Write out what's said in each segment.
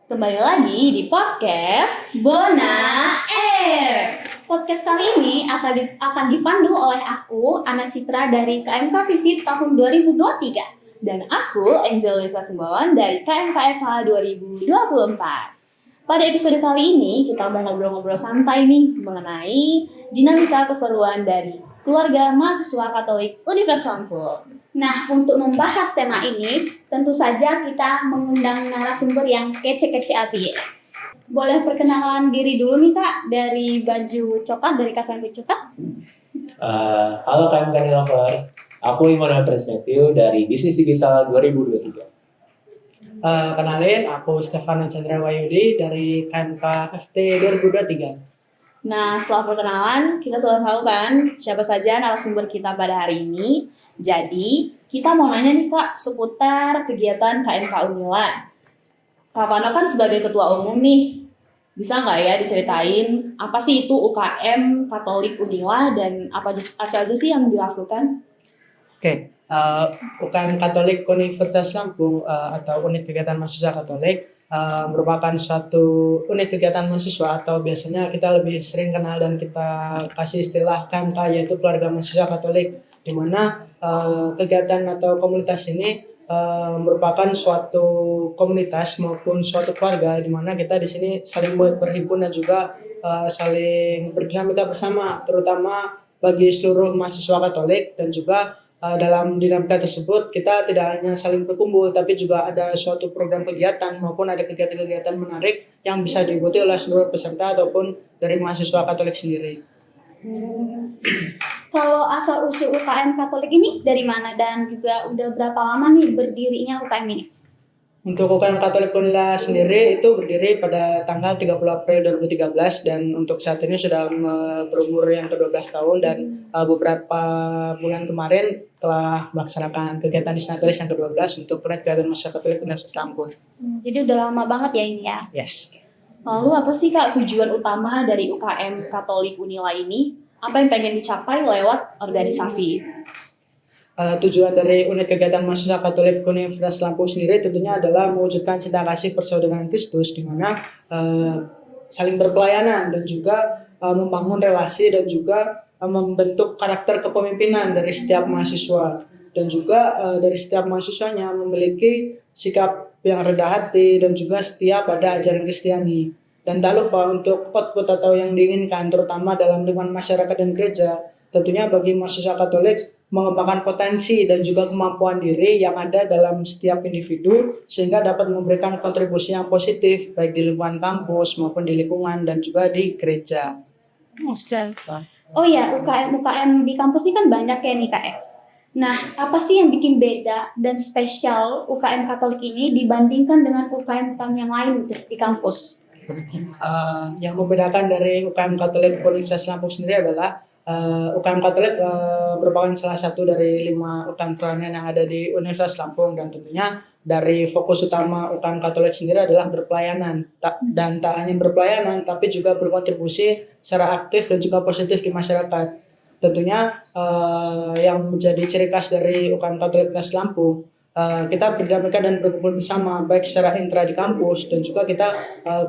Kembali lagi di podcast Bona Air. Podcast kali ini akan dipandu oleh aku, Ana Citra dari KMK Visit tahun 2023. Dan aku, Angel Lisa Sumbawan dari KMK FH 2024. Pada episode kali ini, kita mau ngobrol-ngobrol santai nih mengenai dinamika keseruan dari keluarga mahasiswa Katolik Universitas Lampung. Nah, untuk membahas tema ini, tentu saja kita mengundang narasumber yang kece-kece abis. Boleh perkenalan diri dulu nih Kak, dari baju coklat, dari KKMP Coklat. Halo KMK Lovers, aku Immanuel Presnetiu dari Bisnis Digital 2023. Kenalin, aku Stefano Chandra Wayudi dari KMK FT 2023. Nah, setelah perkenalan, kita telah tahu kan siapa saja narasumber kita pada hari ini. Jadi, kita mau nanya nih Kak, seputar kegiatan KMK Unila. Kak Vano kan sebagai ketua umum nih, bisa nggak ya diceritain apa sih itu UKM Katolik Unila dan apa aja sih yang dilakukan? Oke, UKM Katolik Universitas Lampung atau Unit Kegiatan Mahasiswa Katolik merupakan suatu unit kegiatan mahasiswa atau biasanya kita lebih sering kenal dan kita kasih istilah KMK yaitu Keluarga Mahasiswa Katolik, di mana kegiatan atau komunitas ini merupakan suatu komunitas maupun suatu keluarga di mana kita di sini saling berhimpun dan juga saling berdinamika bersama, terutama bagi seluruh mahasiswa Katolik. Dan juga dalam dinamika tersebut kita tidak hanya saling berkumpul, tapi juga ada suatu program kegiatan maupun ada kegiatan-kegiatan menarik yang bisa diikuti oleh seluruh peserta ataupun dari mahasiswa Katolik sendiri. Kalau asal usul UKM Katolik ini dari mana dan juga udah berapa lama nih berdirinya UKM ini? Untuk UKM Katolik Unila sendiri itu berdiri pada tanggal 30 April 2013 dan untuk saat ini sudah berumur yang ke-12 tahun dan beberapa bulan kemarin telah melaksanakan kegiatan Disnatalis yang ke-12 untuk Unit Kegiatan Mahasiswa Katolik Universitas Lampung. Jadi udah lama banget ya ini ya. Yes. Lalu apa sih Kak tujuan utama dari UKM Katolik Unila ini? Apa yang pengen dicapai lewat organisasi? Tujuan dari Unit Kegiatan Mahasiswa Katolik Universitas Lampung sendiri tentunya adalah mewujudkan cinta kasih persaudaraan Kristus, di mana saling berpelayanan dan juga membangun relasi dan juga membentuk karakter kepemimpinan dari setiap mahasiswa, dan juga dari setiap mahasiswanya memiliki sikap yang rendah hati dan juga setia pada ajaran Kristiani. Dan tak lupa untuk output atau yang diinginkan terutama dalam lingkungan masyarakat dan gereja, tentunya bagi mahasiswa Katolik mengembangkan potensi dan juga kemampuan diri yang ada dalam setiap individu sehingga dapat memberikan kontribusi yang positif baik di lingkungan kampus maupun di lingkungan dan juga di gereja. Oh ya, UKM di kampus ini kan banyak ya nih Kak. Nah, apa sih yang bikin beda dan spesial UKM Katolik ini dibandingkan dengan UKM yang lain di kampus? Yang membedakan dari UKM Katolik Universitas Lampung sendiri adalah UKM Katolik merupakan salah satu dari 5 UKM kelahiran yang ada di Universitas Lampung, dan tentunya dari fokus utama UKM Katolik sendiri adalah berpelayanan dan tak hanya berpelayanan tapi juga berkontribusi secara aktif dan juga positif di masyarakat. Tentunya yang menjadi ciri khas dari UKM Katolik Universitas Lampung, kita berdinamika dan berkumpul bersama baik secara intra di kampus dan juga kita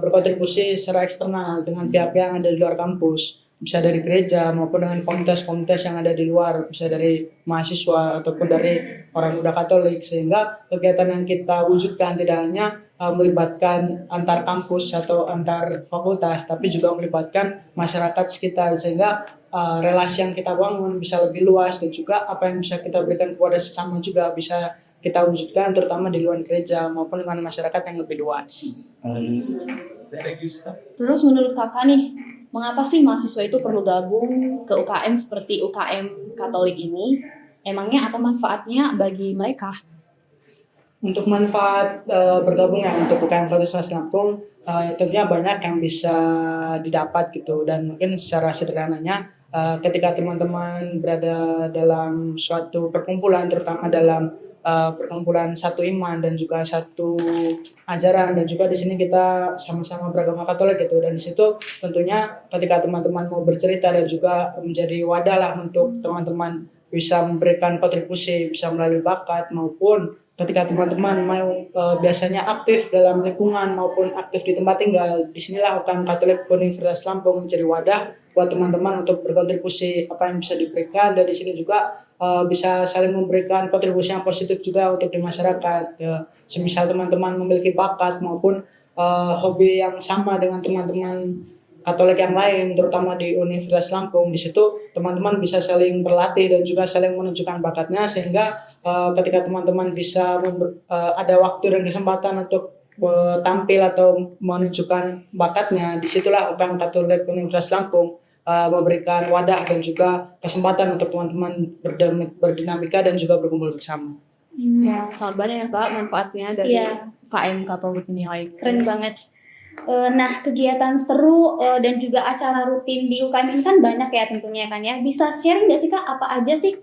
berkontribusi secara eksternal dengan pihak-pihak yang ada di luar kampus, bisa dari gereja maupun dengan komunitas-komunitas yang ada di luar, bisa dari mahasiswa ataupun dari orang muda Katolik, sehingga kegiatan yang kita wujudkan tidak hanya melibatkan antar kampus atau antar fakultas tapi juga melibatkan masyarakat sekitar, sehingga relasi yang kita bangun bisa lebih luas dan juga apa yang bisa kita berikan kepada sesama juga bisa kita wujudkan terutama di luar gereja maupun dengan masyarakat yang lebih luas. Terus menurut kakak nih, mengapa sih mahasiswa itu perlu gabung ke UKM seperti UKM Katolik ini? Emangnya apa manfaatnya bagi mereka? Untuk manfaat bergabungnya untuk UKM Universitas Lampung tentunya banyak yang bisa didapat gitu, dan mungkin secara sederhananya ketika teman-teman berada dalam suatu perkumpulan, terutama dalam perkumpulan satu iman dan juga satu ajaran, dan juga di sini kita sama-sama beragama Katolik gitu, dan di situ tentunya ketika teman-teman mau bercerita dan juga menjadi wadah lah untuk teman-teman bisa memberikan kontribusi bisa melalui bakat maupun ketika teman-teman mau biasanya aktif dalam lingkungan maupun aktif di tempat tinggal, disinilah UKM Katolik Universitas Lampung menjadi wadah buat teman-teman untuk berkontribusi apa yang bisa diberikan, dan di sini juga bisa saling memberikan kontribusi yang positif juga untuk di masyarakat. Semisal teman-teman memiliki bakat maupun hobi yang sama dengan teman-teman Katolik yang lain, terutama di Universitas Lampung, di situ teman-teman bisa saling berlatih dan juga saling menunjukkan bakatnya, sehingga ketika teman-teman bisa ada waktu dan kesempatan untuk tampil atau menunjukkan bakatnya, disitulah UKM Katolik Universitas Lampung memberikan wadah dan juga kesempatan untuk teman-teman berdinamika dan juga berkumpul bersama. Ya, sangat banyak ya Kak manfaatnya dari Iya. UKM Katolik ini. Keren banget. Nah, kegiatan seru dan juga acara rutin di UKM ini kan banyak ya tentunya kan ya. Bisa sharing nggak sih Kak, apa aja sih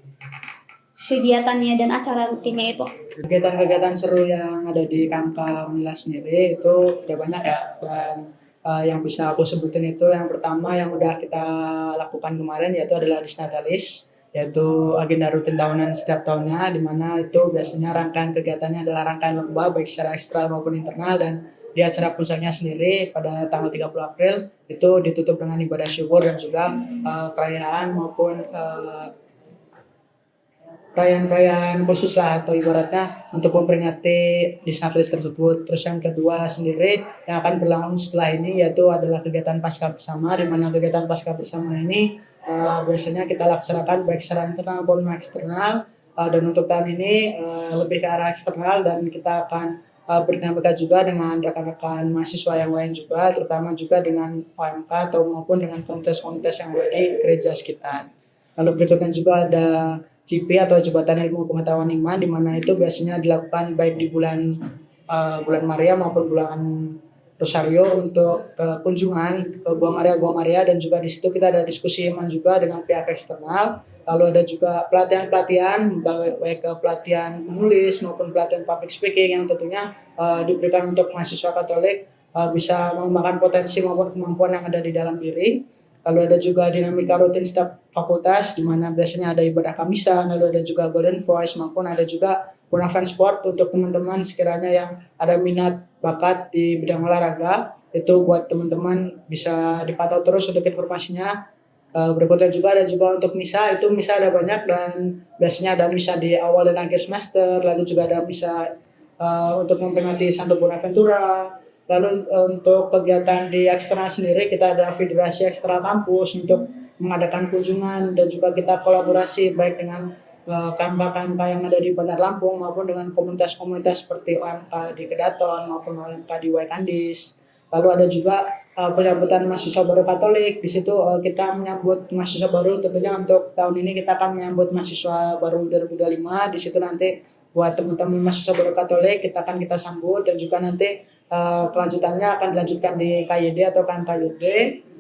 kegiatannya dan acara rutinnya itu? Kegiatan-kegiatan seru yang ada di KMK Unila sendiri itu udah banyak ya, dan yang bisa aku sebutin itu yang pertama yang udah kita lakukan kemarin yaitu adalah Disnatalis, yaitu agenda rutin tahunan setiap tahunnya, di mana itu biasanya rangkaian kegiatannya adalah rangkaian lomba baik secara eksternal maupun internal, dan di acara puncaknya sendiri pada tanggal 30 April itu ditutup dengan ibadah syukur dan juga perayaan maupun perayaan-perayaan khusus lah, atau ibaratnya untuk memperingati Disnatalis tersebut. Terus yang kedua sendiri yang akan berlangsung setelah ini yaitu adalah kegiatan Paskah Bersama, di mana kegiatan Paskah Bersama ini biasanya kita laksanakan baik secara internal maupun eksternal, dan untuk tahun ini lebih ke arah eksternal, dan kita akan berdinamika juga dengan rekan-rekan mahasiswa yang lain juga, terutama juga dengan OMK atau maupun dengan komunitas-komunitas yang ada di gereja sekitar. Lalu berikutnya juga ada JP atau Jembatan Ilmu Pengetahuan Iman, di mana itu biasanya dilakukan baik di bulan Maria maupun bulan Rosario untuk kunjungan ke Gua Maria, dan juga di situ kita ada diskusi iman juga dengan pihak eksternal. Lalu ada juga pelatihan-pelatihan baik ke pelatihan menulis maupun pelatihan public speaking yang tentunya diberikan untuk mahasiswa Katolik bisa mengembangkan potensi maupun kemampuan yang ada di dalam diri. Lalu ada juga dinamika rutin setiap fakultas, di mana biasanya ada ibadah kamisan, lalu ada juga Golden Voice, maupun ada juga Bonafide Sport untuk teman-teman sekiranya yang ada minat bakat di bidang olahraga. Itu buat teman-teman bisa dipantau terus untuk informasinya. Berikutnya juga ada juga untuk misa, itu misa ada banyak, dan biasanya ada misa di awal dan akhir semester, lalu juga ada misa untuk memperingati Santo Bonaventura. Lalu untuk kegiatan di eksternal sendiri kita ada federasi ekstra kampus untuk mengadakan kunjungan, dan juga kita kolaborasi baik dengan KMK-KMK yang ada di Bandar Lampung maupun dengan komunitas-komunitas seperti OMK di Kedaton maupun OMK di Waikandis. Lalu ada juga penyambutan mahasiswa baru Katolik. Di situ kita menyambut mahasiswa baru, tentunya untuk tahun ini kita akan menyambut mahasiswa baru 2025. Di situ nanti buat teman-teman mahasiswa baru Katolik kita sambut, dan juga nanti kelanjutannya akan dilanjutkan di KYD atau KMKYD.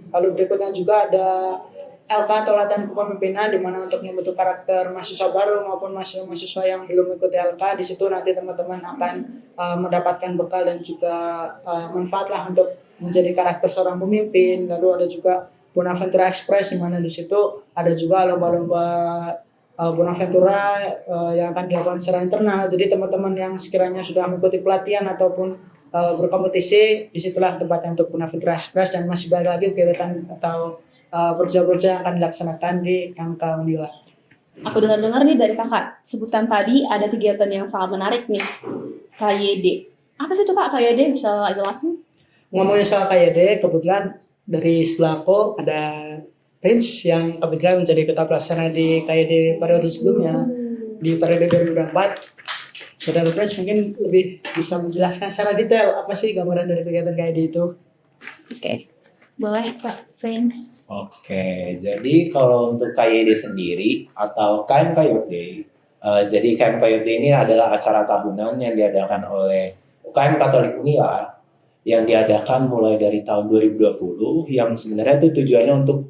Lalu berikutnya juga ada LK atau latihan kepemimpinan, di mana untuk membentuk karakter mahasiswa baru maupun mahasiswa yang belum mengikuti LK. Di situ nanti teman-teman akan mendapatkan bekal dan juga manfaat lah untuk menjadi karakter seorang pemimpin. Lalu ada juga Bonaventura Express, di mana di situ ada juga lomba-lomba Bonaventura yang akan dilakukan secara internal. Jadi teman-teman yang sekiranya sudah mengikuti pelatihan ataupun berkompetisi, disitulah tempatnya untuk Bonaventura Express, dan masih banyak lagi kegiatan atau proyek-proyek yang akan dilaksanakan di KMK Unila. Aku dengar-dengar nih dari kakak, sebutan tadi ada kegiatan yang sangat menarik nih, KYD. Apa sih itu Kak KYD, bisa jelasin? Ngomongin soal KYD, kebetulan dari sebelah aku ada Prince yang kebetulan menjadi ketua pelaksana di KYD periode sebelumnya, di periode 2024. Saudara Prince mungkin lebih bisa menjelaskan secara detail apa sih gambaran dari kegiatan KYD itu. Oke, boleh Pak Prince. Oke, jadi kalau untuk KYD sendiri atau KMKYD, jadi KMKYD ini adalah acara tahunan yang diadakan oleh UKM Katolik Unila yang diadakan mulai dari tahun 2020, yang sebenarnya itu tujuannya untuk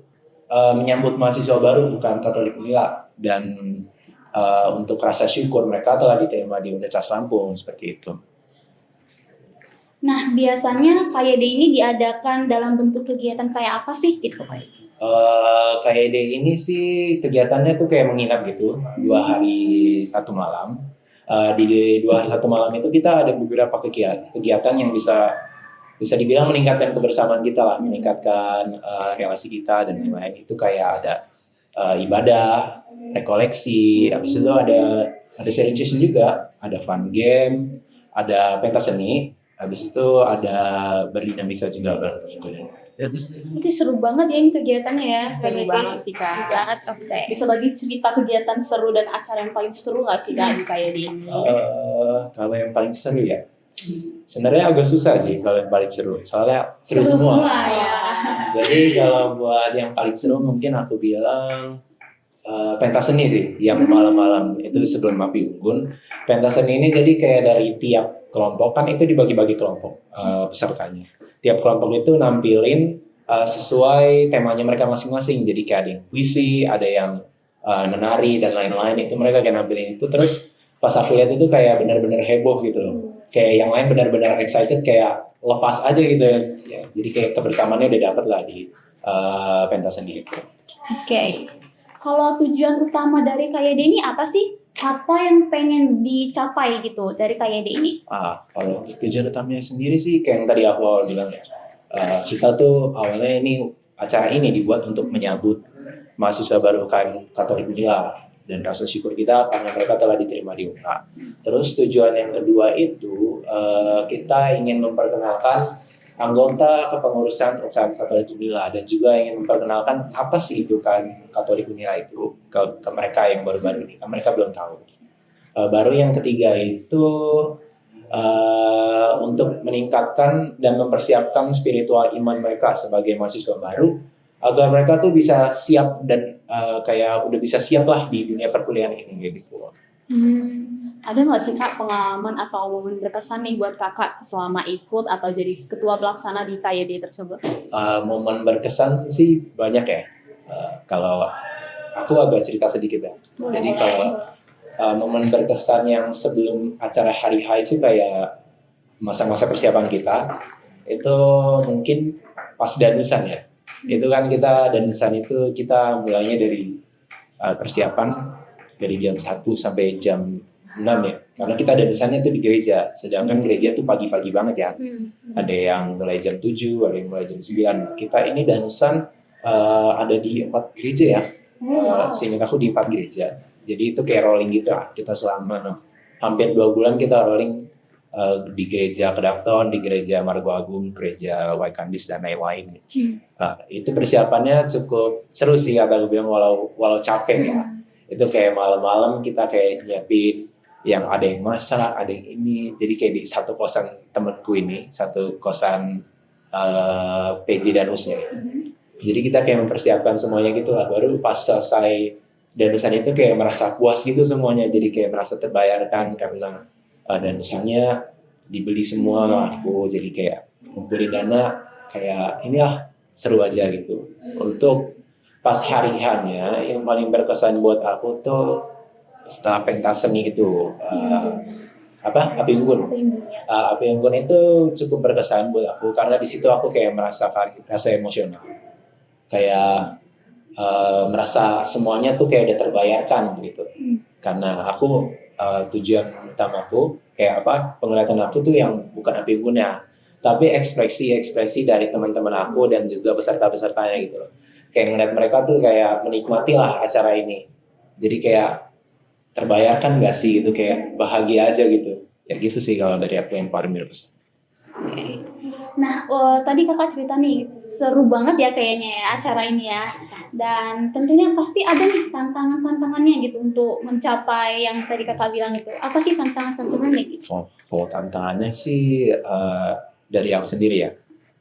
menyambut mahasiswa baru UKM Katolik Unila, dan untuk rasa syukur mereka telah diterima di Universitas Lampung, seperti itu. Nah, biasanya KYD ini diadakan dalam bentuk kegiatan kayak apa sih gitu? KYD ini sih kegiatannya tuh kayak menginap gitu, 2 hari 1 malam. Di 21 malam itu kita ada beberapa kegiatan yang bisa dibilang meningkatkan kebersamaan kita lah, meningkatkan relasi kita dan lain-lain. Itu kayak ada ibadah, rekoleksi, habis itu ada sharing session juga, ada fun game, ada pentas seni, habis itu ada berdinamika juga gitu. Ya, terus Itu seru banget ya ini kegiatannya ya. Seru banget sih Seru Kak. banget, oke. Bisa bagi cerita kegiatan seru dan acara yang paling seru nggak sih Kak di KYD? kalau yang paling seru ya, sebenarnya agak susah sih kalau yang paling seru, soalnya seru semua. ya. Jadi kalau buat yang paling seru mungkin aku bilang pentas seni sih, yang malam-malam itu sebelum Api Unggun. Pentas seni ini jadi kayak dari tiap kelompok, kan itu dibagi-bagi kelompok pesertanya. Tiap kelompok itu nampilin sesuai temanya mereka masing-masing. Jadi kayak ada yang puisi, ada yang menari dan lain-lain. Itu mereka kayak nampilin itu. Terus pas aku lihat itu kayak benar-benar heboh gitu loh. Kayak yang lain benar-benar excited, kayak lepas aja gitu ya. Jadi kayak kebersamaannya udah dapet lah di pentas seni itu. Oke. Kalau tujuan utama dari KYD ini apa sih? Apa yang pengen dicapai gitu dari KYD ini? Kalau tujuan utamanya sendiri sih kayak yang tadi aku awal bilang ya, kita tuh awalnya acara ini dibuat untuk menyambut mahasiswa baru UKM Katolik Unila, dan rasa syukur kita karena mereka telah diterima di UNA. Terus tujuan yang kedua itu kita ingin memperkenalkan anggota kepengurusan UKM Katolik Unila, dan juga ingin memperkenalkan apa sih itu kan Katolik Unila itu ke mereka yang baru-baru ini, kan mereka belum tahu. Baru yang ketiga itu untuk meningkatkan dan mempersiapkan spiritual iman mereka sebagai mahasiswa baru, agar mereka tuh bisa siap dan kayak udah bisa siap lah di dunia perkuliahan ini kayak gitu. Ada nggak sih Kak pengalaman atau momen berkesan nih buat Kakak selama ikut atau jadi ketua pelaksana di KYD tersebut? Momen berkesan sih banyak ya. Kalau aku agak cerita sedikit ya. Jadi kalau momen berkesan yang sebelum acara hari H itu kayak masa-masa persiapan kita, itu mungkin pas danusan ya. Itu kan kita danusan itu kita mulainya dari persiapan dari jam 1 sampai jam 6 ya. Karena kita danusannya itu di gereja, sedangkan gereja itu pagi-pagi banget ya. Ada yang mulai jam 7, ada yang mulai jam 9. Kita ini danusan ada di 4 gereja ya. Seingat aku di 4 gereja. Jadi itu kayak rolling gitu lah. Kita selama hampir 2 bulan kita rolling di gereja Kedapton, di gereja Margo Agung, gereja Waikandis dan lain-lain. Itu persiapannya cukup seru sih, kata gue bilang, walau capek ya. Itu kayak malam-malam kita kayak nyiapin yang ada yang masak, ada yang ini. Jadi kayak di satu kosan temenku ini, satu kosan PJ dan Usnya. Jadi kita kayak mempersiapkan semuanya gitu lah. Baru pas selesai danusan itu kayak merasa puas gitu semuanya. Jadi kayak merasa terbayarkan karena danusannya dibeli semua lah aku. Jadi kayak ngumpulin dana kayak inilah seru aja gitu. Untuk pas hari H-nya yang paling berkesan buat aku tuh setelah pentas seni itu Api Unggun. Api Unggun itu cukup berkesan buat aku karena di situ aku kayak rasa emosional. Kayak merasa semuanya tuh kayak udah terbayarkan gitu. Karena aku tujuan utamaku kayak penglihatan aku tuh yang bukan Api Unggunnya, tapi ekspresi dari teman-teman aku dan juga peserta-pesertanya gitu loh. Kayak ngeliat mereka tuh kayak menikmati lah acara ini. Jadi kayak terbayarkan gak sih gitu, kayak bahagia aja gitu. Ya gitu sih kalau dari aku yang paling berkesan. Nah, tadi kakak cerita nih, seru banget ya kayaknya ya acara ini ya. Dan tentunya pasti ada nih tantangannya gitu untuk mencapai yang tadi kakak bilang itu. Apa sih tantangannya gitu? Oh, tantangannya sih dari aku sendiri ya.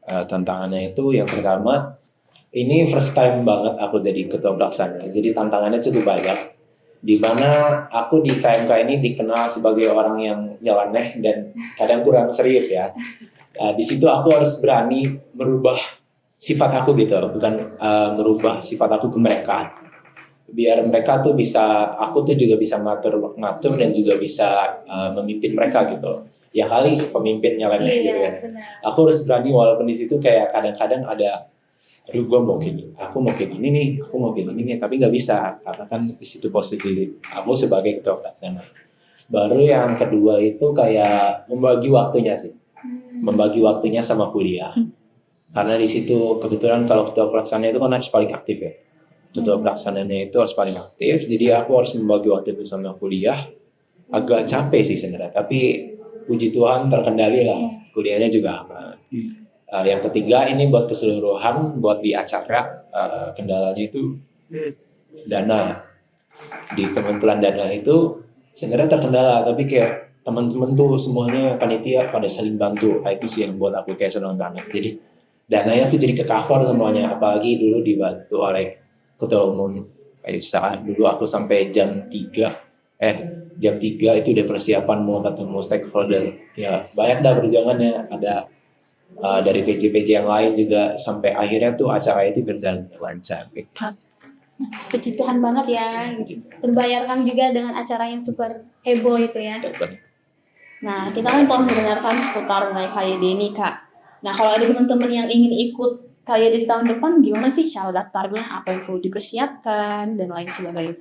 Tantangannya itu yang pertama, ini first time banget aku jadi ketua pelaksana. Jadi tantangannya cukup banyak. Di mana aku di KMK ini dikenal sebagai orang yang nyeleneh dan kadang kurang serius ya. Di situ aku harus berani merubah sifat aku gitu, bukan merubah sifat aku ke mereka. Biar mereka tuh aku tuh juga bisa ngatur dan juga bisa memimpin mereka gitu. Ya kali pemimpin nyeleneh gitu ya. Aku harus berani walaupun di situ kayak kadang-kadang ada gue mau gini, aku mau kayak gini nih, tapi nggak bisa karena kan di situ positif aku sebagai ketua pelaksana. Baru yang kedua itu kayak membagi waktunya sih, membagi waktunya sama kuliah. Karena di situ kebetulan kalau ketua pelaksana itu kan harus paling aktif ya. Ketua pelaksananya itu harus paling aktif, jadi aku harus membagi waktu itu sama kuliah. Agak capek sih sebenarnya, tapi puji Tuhan terkendali lah, kuliahnya juga aman. Yang ketiga ini buat keseluruhan, buat di acara, kendalanya itu dana. Di kementerian dana itu sebenarnya terkendala, tapi kayak teman-teman tuh semuanya panitia pada saling bantu. Itu sih yang buat aku kayak senang banget. Jadi dananya tuh jadi ke cover semuanya, apalagi dulu dibantu oleh ketua umum. Kayak saat dulu aku sampai jam 3 itu udah persiapan mau ketemu stakeholder. Ya banyak dah perjuangannya, ada dari PJ-PJ yang lain juga, sampai akhirnya tuh acara itu berjalan lancar. Puji Tuhan banget ya, terbayarkan juga dengan acara yang super heboh itu ya. Nah, kita kan telah mendengarkan seputar mengenai KYD ini, Kak. Nah, kalau ada teman-teman yang ingin ikut KYD di tahun depan, gimana sih cara daftarnya? Apa yang perlu dipersiapkan, dan lain sebagainya?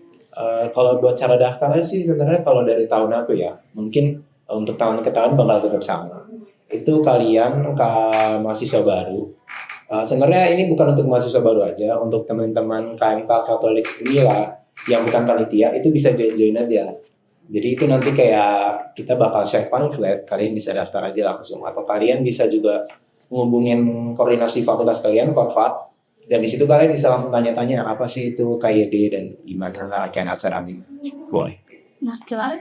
Kalau buat cara daftarnya sih sebenarnya kalau dari tahun aku ya, mungkin untuk tahun ke tahun bakal tetap sama. Itu kalian ke mahasiswa baru. Sebenarnya ini bukan untuk mahasiswa baru aja, untuk teman-teman KMK Katolik Unila yang bukan panitia itu bisa join aja. Jadi itu nanti kayak kita bakal share pamflet, kalian bisa daftar aja langsung, atau kalian bisa juga menghubungin koordinasi fakultas kalian, Korfat, dan di situ kalian bisa langsung tanya-tanya apa sih itu KYD dan gimana rangkaian acara ini. Boleh. Nah, jelas.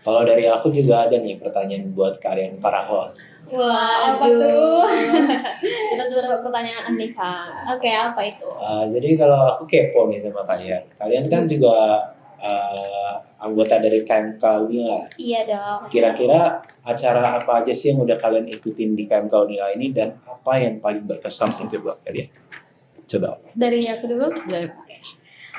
Kalau dari aku juga ada nih pertanyaan buat kalian para host. Wah, apa tuh? Kita juga dapat pertanyaan nih, Kak. Oke, apa itu? Jadi kalau aku kepo nih sama kalian, kalian kan juga anggota dari KMK Unila. Iya dong. Kira-kira acara apa aja sih yang udah kalian ikutin di KMK Unila ini, dan apa yang paling berkesan sih buat kalian? Coba. Dari aku dulu.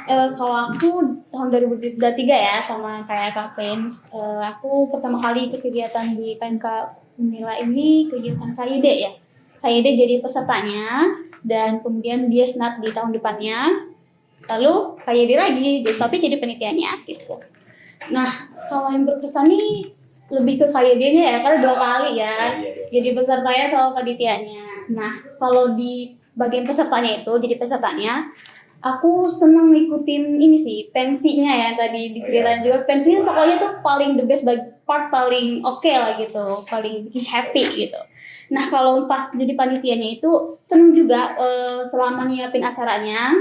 Kalau aku tahun 2023 ya, sama kayak Kak Prince, aku pertama kali ikut kegiatan di KMK Unila ini kegiatan KYD ya. KYD jadi pesertanya, dan kemudian dia senat di tahun depannya, lalu KYD lagi, tapi jadi penelitiannya gitu. Nah, kalau yang berkesan nih lebih ke KYD-nya ya, karena 2 kali ya, jadi pesertanya sama panitianya. Nah, kalau di bagian pesertanya itu, jadi pesertanya, aku seneng ngikutin ini sih, pensinya ya, tadi diceritain juga, pensinya pokoknya tuh paling the best, part paling oke lah gitu, paling bikin happy gitu. Nah, kalau pas jadi panitianya itu seneng juga selama nyiapin acaranya,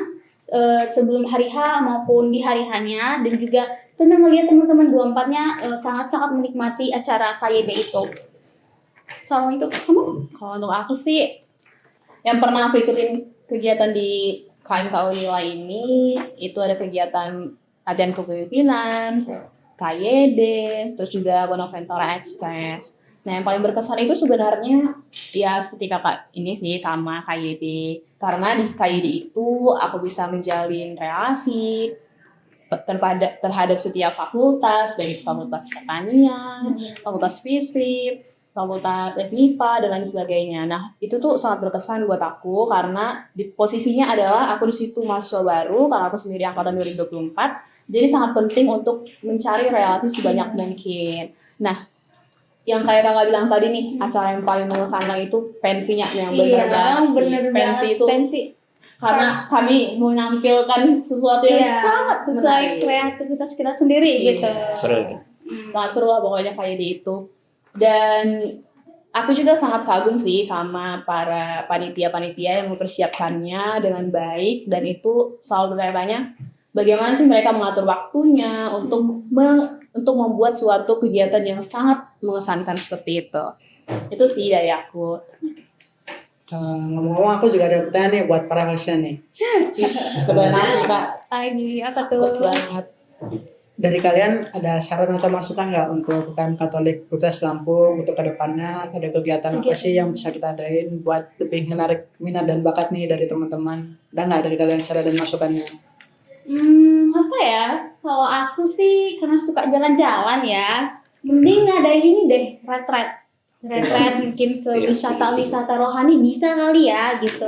sebelum hari H maupun di hari H-nya, dan juga seneng ngeliat teman-teman 24-nya sangat-sangat menikmati acara KYD itu. Kalau itu kamu? Kalau untuk aku sih, yang pernah aku ikutin kegiatan di KMK Unila ini, itu ada kegiatan latihan kepemimpinan, KYD, terus juga Bonaventura Express. Nah, yang paling berkesan itu sebenarnya ya seperti kakak ini sih, sama KYD. Karena di KYD itu aku bisa menjalin relasi terhadap setiap fakultas, baik fakultas pertanian, fakultas fisik, fakultas FMIPA, dan lain sebagainya. Nah, itu tuh sangat berkesan buat aku karena di posisinya adalah aku di situ mahasiswa baru, karena aku sendiri angkatan 2024. Jadi sangat penting untuk mencari relasi sebanyak mungkin. Nah, yang kayak kakak bilang tadi nih, acara yang paling mengesankan itu pensinya, yang benar banget sih. Pensi itu karena kami menampilkan sesuatu yang sangat sesuai menarik. kreativitas kita sendiri gitu. Seru. Sangat seru lah pokoknya kayak di itu. Dan aku juga sangat kagum sih sama para panitia-panitia yang mempersiapkannya dengan baik, dan itu selalu bertanya bagaimana sih mereka mengatur waktunya untuk membuat suatu kegiatan yang sangat mengesankan seperti itu. Itu sih dari aku. Ngomong-ngomong, aku juga ada pertanyaan nih buat para hostnya nih. Kebetulan aku, Kak. Lagi apa tuh? Kuat banget. Dari kalian ada saran atau masukan nggak untuk UKM Katolik Kudus Lampung untuk kedepannya? Ada kegiatan apa sih yang bisa kita adain buat lebih menarik minat dan bakat nih dari teman-teman? Ada nggak dari kalian saran dan masukannya? Apa ya? Kalau aku sih karena suka jalan-jalan ya, mending ngadain ini deh, retret mungkin ke wisata-wisata rohani bisa kali ya gitu.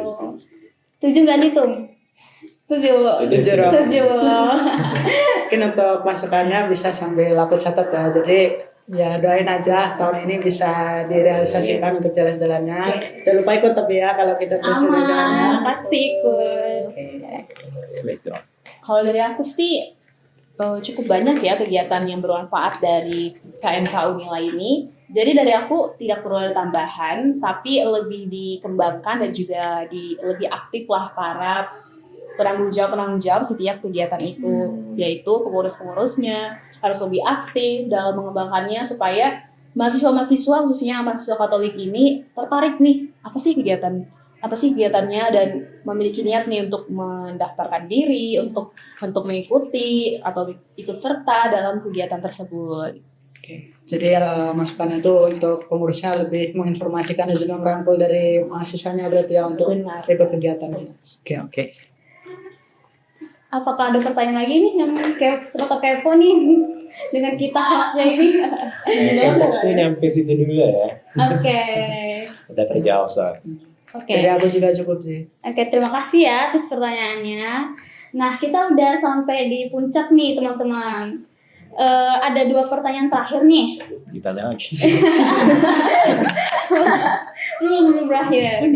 Setuju nggak nih Tum? Setuju. Setuju dong. Setuju. Mungkin untuk masukannya bisa sambil aku catat ya. Jadi ya doain aja tahun ini bisa direalisasikan untuk jalan-jalannya. Jangan lupa ikut tapi ya kalau kita terus jalan-jalannya. Aman, pasti ikut. Betul. Kalau dari aku sih cukup banyak ya kegiatan yang bermanfaat dari KMK Unila ini. Jadi dari aku tidak perlu ada tambahan, tapi lebih dikembangkan dan juga lebih aktif lah para penanggung jawab setiap kegiatan itu, yaitu pengurus-pengurusnya harus lebih aktif dalam mengembangkannya supaya mahasiswa-mahasiswa khususnya mahasiswa Katolik ini tertarik nih apa sih kegiatannya dan memiliki niat nih untuk mendaftarkan diri untuk mengikuti atau ikut serta dalam kegiatan tersebut. Oke. Jadi masukan itu untuk pengurusnya lebih menginformasikan dan juga merangkul dari mahasiswanya berarti ya untuk Benar. ikut kegiatannya. Oke. Apakah ada pertanyaan lagi nih yang seperti kepo nih dengan kita khasnya ini? Aku nyampe situ dulu ya. Oke. Udah terjawab soal. Oke. Jadi aku juga cukup sih. Oke, terima kasih ya atas pertanyaannya. Nah, kita udah sampai di puncak nih, teman-teman. Ada 2 pertanyaan terakhir nih. Kita lagi. Belum berakhir.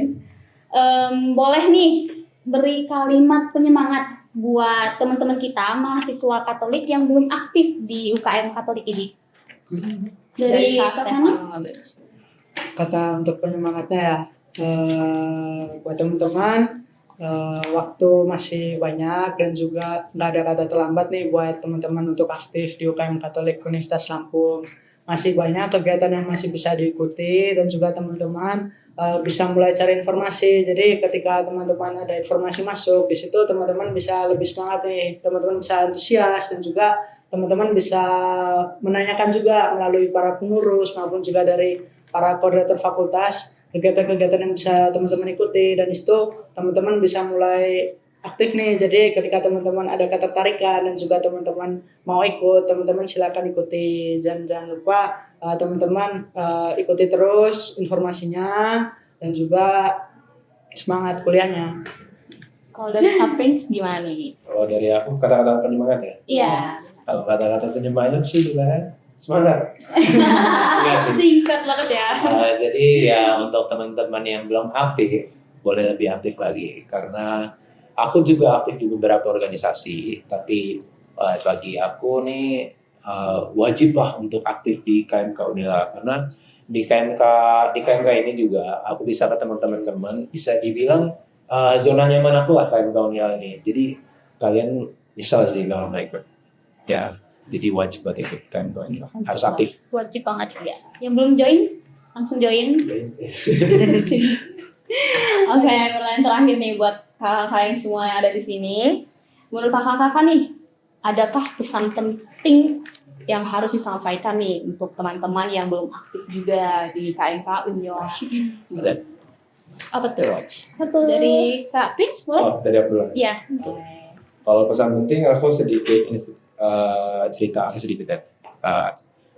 Boleh nih beri kalimat penyemangat buat teman-teman kita mahasiswa Katolik yang belum aktif di UKM Katolik ini. Dari Kak Kak Stefan. Hana? Kata untuk penyemangatnya ya, buat teman-teman, waktu masih banyak dan juga nggak ada kata terlambat nih buat teman-teman untuk aktif di UKM Katolik Universitas Lampung. Masih banyak kegiatan yang masih bisa diikuti dan juga teman-teman bisa mulai cari informasi. Jadi ketika teman-teman ada informasi masuk di situ, teman-teman bisa lebih semangat nih, teman-teman bisa antusias dan juga teman-teman bisa menanyakan juga melalui para pengurus maupun juga dari para koordinator fakultas kegiatan-kegiatan yang bisa teman-teman ikuti, dan di situ teman-teman bisa mulai aktif nih. Jadi ketika teman-teman ada ketertarikan dan juga teman-teman mau ikut, teman-teman silakan ikuti. Jangan lupa teman-teman ikuti terus informasinya dan juga semangat kuliahnya. Kalau dari Kak Prince gimana nih? Kalau dari aku kata-kata penyemangat ya. Iya. Kalau kata-kata penyemangat sih lah semangat. Iya sih. Singkat banget ya. Jadi ya untuk teman-teman yang belum aktif boleh lebih aktif lagi, karena aku juga aktif di beberapa organisasi, tapi bagi aku nih wajib lah untuk aktif di KMK Unila, karena di KMK ini juga aku bisa ke teman-teman bisa dibilang zona nyaman aku lah KMK Unila ini. Jadi kalian bisa sih kalau mau ikut ya, jadi wajib buat ikut KMK Unila, harus aktif. Wajib banget ya. Yang belum join, langsung join. Oke, pertanyaan terakhir nih buat kakak-kakak yang semua yang ada di sini. Menurut kakak-kakak nih, adakah pesan penting yang harus disampaikan nih untuk teman-teman yang belum aktif juga di KMK Unila? Ada. Apa tuh? Dari Kak Prince, boleh? Oh, dari aku dulu. Iya. Kalau pesan penting aku sedikit cerita sedikit ya.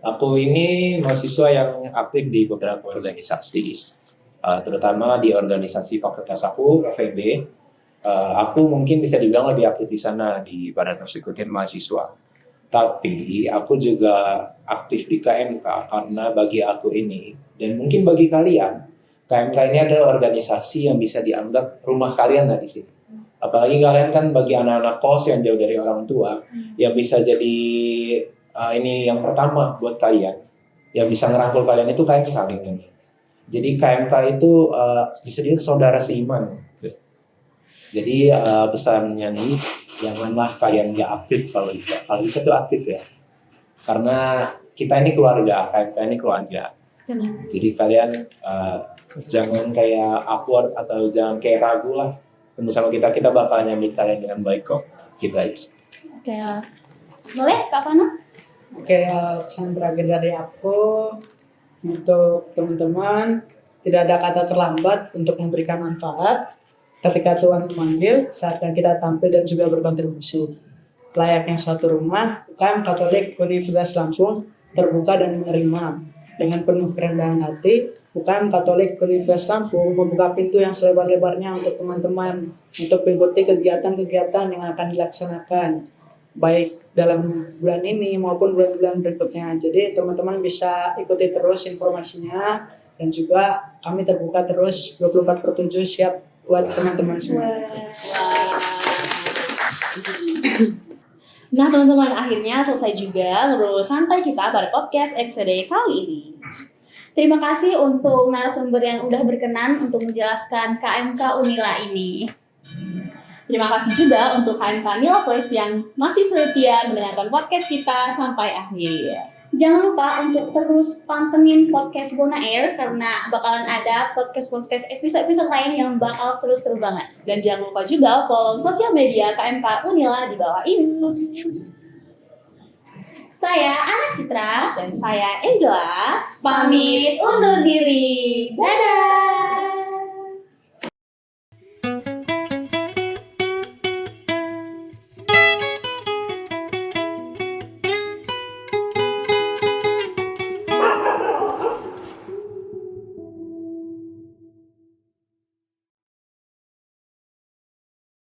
Aku ini mahasiswa yang aktif di beberapa organisasi, terutama di organisasi fakultas aku, FEB. Aku mungkin bisa dibilang lebih aktif di sana pada persekutuan mahasiswa. Tapi aku juga aktif di KMK karena bagi aku ini, dan mungkin bagi kalian, KMK ini adalah organisasi yang bisa dianggap rumah kalian lah di sini. Apalagi kalian kan bagi anak-anak kos yang jauh dari orang tua, yang bisa jadi ini yang pertama buat kalian, yang bisa ngerangkul kalian itu KMK ini. Jadi KMK itu bisa dibilang saudara seiman. Jadi pesannya nih, janganlah kalian nggak aktif kalau kita tuh aktif ya. Karena kita ini keluarga, KMK ini keluarga. Jadi kalian jangan kayak awkward atau jangan kayak ragu lah. Bersama kita bakal nyambut kalian dengan baik kok. Kita Oke. Boleh, Kak Fana? Oke, pesan terakhir dari aku untuk teman-teman, tidak ada kata terlambat untuk memberikan manfaat. Ketika Tuhan memanggil, saatnya kita tampil dan juga berkontribusi. Layaknya suatu rumah, UKM Katolik Universitas Lampung terbuka dan menerima. dengan penuh kerendahan hati, UKM Katolik Universitas Lampung membuka pintu yang selebar-lebarnya untuk teman-teman untuk mengikuti kegiatan-kegiatan yang akan dilaksanakan baik dalam bulan ini maupun bulan-bulan berikutnya. Jadi teman-teman bisa ikuti terus informasinya, dan juga kami terbuka terus 24/7 siap buat teman-teman semua. Nah teman-teman, akhirnya selesai juga ngobrol santai kita pada podcast XCD kali ini. Terima kasih untuk narasumber yang udah berkenan untuk menjelaskan KMK Unila ini. Terima kasih juga untuk KMK Nilovers yang masih setia mendengarkan podcast kita sampai akhir. Jangan lupa untuk terus pantengin podcast Bona Air karena bakalan ada podcast episode-episode lain yang bakal seru-seru banget. Dan jangan lupa juga follow sosial media KMK Unila di bawah ini. Saya Ana Citra, Dan saya Angela, pamit undur diri. Dadah!